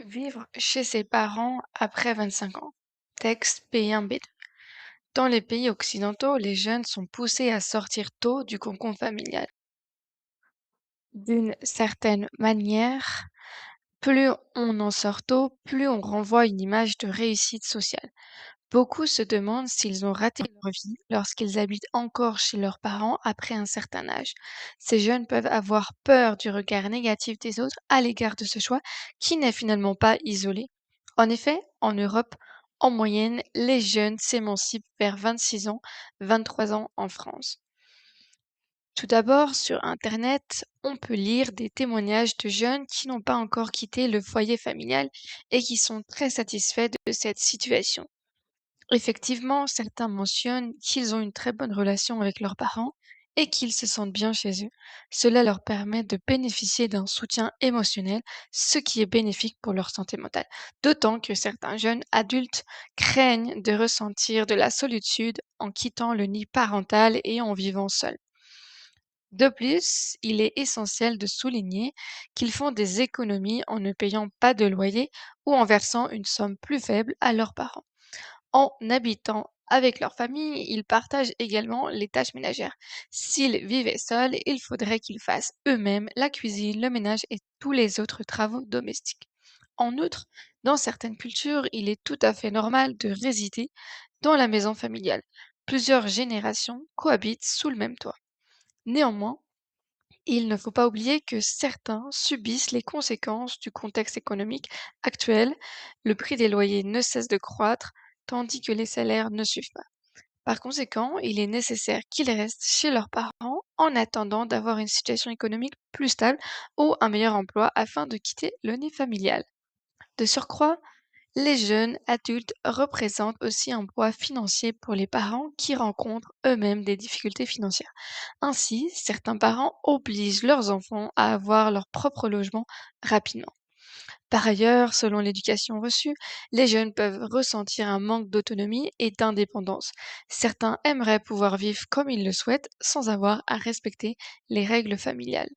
Vivre chez ses parents après 25 ans. Texte P1B2. Dans les pays occidentaux, les jeunes sont poussés à sortir tôt du cocon familial. D'une certaine manière, plus on en sort tôt, plus on renvoie une image de réussite sociale. Beaucoup se demandent s'ils ont raté leur vie lorsqu'ils habitent encore chez leurs parents après un certain âge. Ces jeunes peuvent avoir peur du regard négatif des autres à l'égard de ce choix qui n'est finalement pas isolé. En effet, en Europe, en moyenne, les jeunes s'émancipent vers 26 ans, 23 ans en France. Tout d'abord, sur Internet, on peut lire des témoignages de jeunes qui n'ont pas encore quitté le foyer familial et qui sont très satisfaits de cette situation. Effectivement, certains mentionnent qu'ils ont une très bonne relation avec leurs parents et qu'ils se sentent bien chez eux. Cela leur permet de bénéficier d'un soutien émotionnel, ce qui est bénéfique pour leur santé mentale. D'autant que certains jeunes adultes craignent de ressentir de la solitude en quittant le nid parental et en vivant seuls. De plus, il est essentiel de souligner qu'ils font des économies en ne payant pas de loyer ou en versant une somme plus faible à leurs parents. En habitant avec leur famille, ils partagent également les tâches ménagères. S'ils vivaient seuls, il faudrait qu'ils fassent eux-mêmes la cuisine, le ménage et tous les autres travaux domestiques. En outre, dans certaines cultures, il est tout à fait normal de résider dans la maison familiale. Plusieurs générations cohabitent sous le même toit. Néanmoins, il ne faut pas oublier que certains subissent les conséquences du contexte économique actuel. Le prix des loyers ne cesse de croître, tandis que les salaires ne suivent pas. Par conséquent, il est nécessaire qu'ils restent chez leurs parents en attendant d'avoir une situation économique plus stable ou un meilleur emploi afin de quitter le nid familial. De surcroît, les jeunes adultes représentent aussi un poids financier pour les parents qui rencontrent eux-mêmes des difficultés financières. Ainsi, certains parents obligent leurs enfants à avoir leur propre logement rapidement. Par ailleurs, selon l'éducation reçue, les jeunes peuvent ressentir un manque d'autonomie et d'indépendance. Certains aimeraient pouvoir vivre comme ils le souhaitent sans avoir à respecter les règles familiales.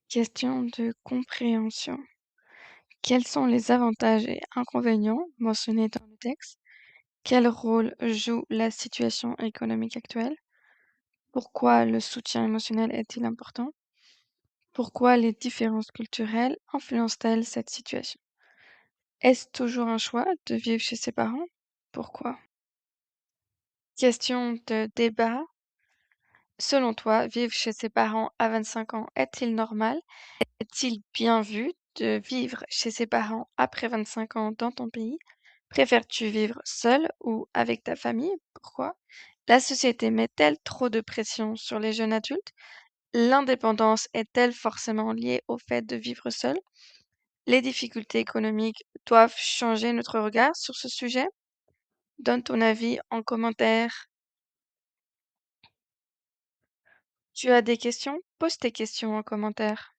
Question de compréhension. Quels sont les avantages et inconvénients mentionnés dans le texte? Quel rôle joue la situation économique actuelle? Pourquoi le soutien émotionnel est-il important? Pourquoi les différences culturelles influencent-elles cette situation? Est-ce toujours un choix de vivre chez ses parents? Pourquoi? Question de débat. Selon toi, vivre chez ses parents à 25 ans est-il normal? Est-il bien vu de vivre chez ses parents après 25 ans dans ton pays? Préfères-tu vivre seul ou avec ta famille? Pourquoi? La société met-elle trop de pression sur les jeunes adultes? L'indépendance est-elle forcément liée au fait de vivre seul? Les difficultés économiques doivent changer notre regard sur ce sujet? Donne ton avis en commentaire. Tu as des questions? Pose tes questions en commentaire.